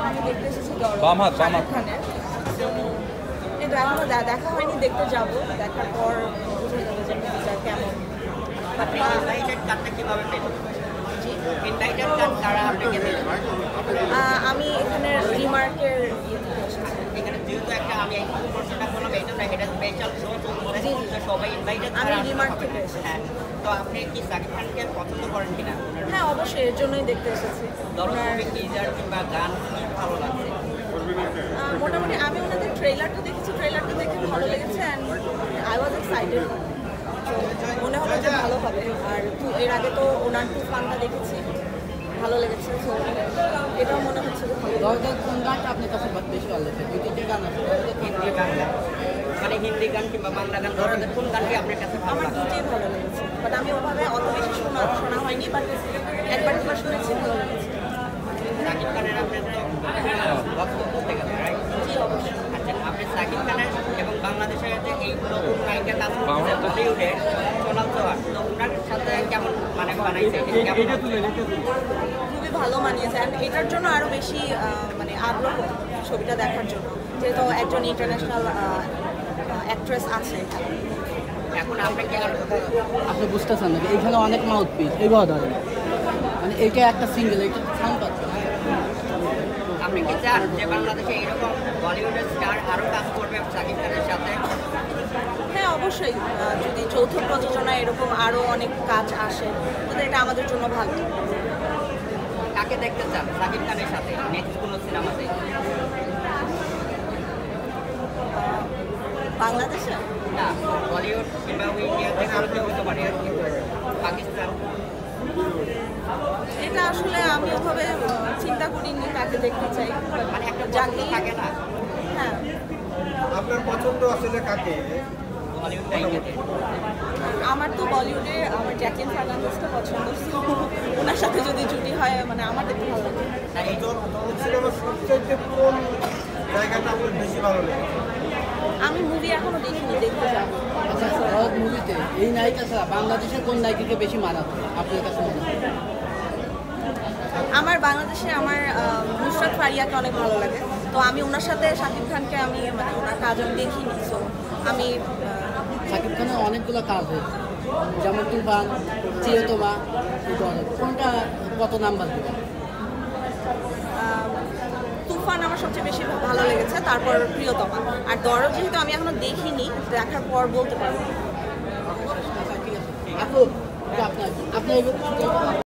আমি দেখতে এসেছি দরদ বাম হাত খানের। তো কিন্তু এখনো দেখা হয়নি, দেখতে যাব, দেখার পর বুঝে যাবে যে মুভিটা কেমন। আপনি ইনভাইটেড কার্ডটা কিভাবে পেলেন? ইনভাইটেড কার্ড তারা আপনাকে দিলেন? আমি এখানে রিমার্কের ইয়ে থেকে এসেছি। এখানে যেহেতু একটা আমি এই প্রশ্নটা করলাম এই জন্য এটা স্পেশাল শো চলছে, তো সবাই ইনভাইটেড আমি রিমার্ক থেকে এসেছি। হ্যাঁ, তো আপনি কি সাকিব খানকে পছন্দ করেন কিনা? হ্যাঁ, অবশ্যই, এর জন্যই দেখতে এসেছি। দরকার টিজার কিংবা গান কি ভালো লাগছে? মোটামুটি আমি ওনাদের ট্রেলারটা দেখেছি, ট্রেলারটা দেখে ভালো লেগেছে অ্যান্ড আই ওয়াজ এক্সাইটেড। মনে হলো যে ভালো হবে। আর এর আগে তো ওনার তুফানটা দেখেছি, ভালো লেগেছে। তো এটাও মনে হচ্ছে যে ভালো। দরকার কোন গানটা আপনার কাছে বেশি ভালো লাগে? দুই তিনটে গান আছে, হিন্দি গান, মানে হিন্দি গান কিংবা বাংলা গান, ধরনের কোন গানটি আপনার কাছে ভালো আমার লাগে? দুটোই ভালো লেগেছে, বাট আমি ওভাবে অত বেশি শোনা হয়নি, বাট একবার দুবার শুনেছি, ভালো লেগেছে। সাকিব খানের আপনার তো বক্তব্য বলতে গেলে রাইট? জি, অবশ্যই। আচ্ছা, আপনি সাকিব খানের এবং বাংলাদেশের যে এই নতুন নায়িকা কাজ করছে বলিউডে সোনাল চৌহান, তো ওনার সাথে কেমন মানে বানাইছে? খুবই ভালো মানিয়েছে অ্যান্ড এটার জন্য আরও বেশি মানে আগ্রহ ছবিটা দেখার জন্য, যেহেতু একজন ইন্টারন্যাশনাল অ্যাক্ট্রেস আছে এখানে। এখন আপনি কি আর আপনি বুঝতেছেন নাকি? এইখানে অনেক মাউথ পিস, এইভাবে ধরেন, মানে এটা একটা সিঙ্গেল, এটা সাউন্ড পাচ্ছে। আপনি কি চান যে বাংলাদেশে এরকম বলিউডের স্টার আরও কাজ করবে সাকিব খানের সাথে? হ্যাঁ, অবশ্যই, যদি যৌথ প্রযোজনায় এরকম আরও অনেক কাজ আসে তাহলে এটা আমাদের জন্য ভালো। কাকে দেখতে চান সাকিব খানের সাথে নেক্সট কোনো সিনেমাতে? বাংলাদেশে না, বলিউড কিংবা ইন্ডিয়াতে কারো কেউ হতে পারে আর কি, পাকিস্তান। এটা আসলে আমি ওভাবে চিন্তা করিনি কাকে দেখতে চাই, মানে একটা যাকে পছন্দ থাকে না হ্যাঁ। আপনার পছন্দ আসলে কাকে? বলিউড নায়িকাতে? আমার তো বলিউডে আমার জ্যাকলিন ফার্নান্দেজকে পছন্দ, so ওনার সাথে যদি জুটি হয় মানে আমার দেখতে ভালো লাগে। না, এই দরদ সিনেমার সবচাইতে কোন জায়গাটা আপনার বেশি ভালো লেগেছে? আমি মুভি এখনো দেখিনি, দেখতে যাবো। আচ্ছা, দরদ মুভিতে এই নায়িকা ছাড়া বাংলাদেশের কোন নায়িকাকে বেশি মানাতো আপনার কাছে মনে হয়? আমার বাংলাদেশে আমার নুসরাত ফারিয়াকে অনেক ভালো লাগে, তো আমি ওনার সাথে শাকিব খানকে আমি মানে ওনার কাজ আমি দেখিনি, সো আমি শাকিব খানের অনেকগুলো কাজ হয়েছে, যেমন তুফান, চিরতমা, দরদ, কোনটা কত নাম্বার দেবেন? তুফান আমার সবচেয়ে বেশি ভালো লেগেছে, তারপর প্রিয়তমা। আর দরদ যেহেতু আমি এখনো দেখিনি, দেখার পর বলতে পারবো। আচ্ছা, ঠিক আছে। আপু, আপনার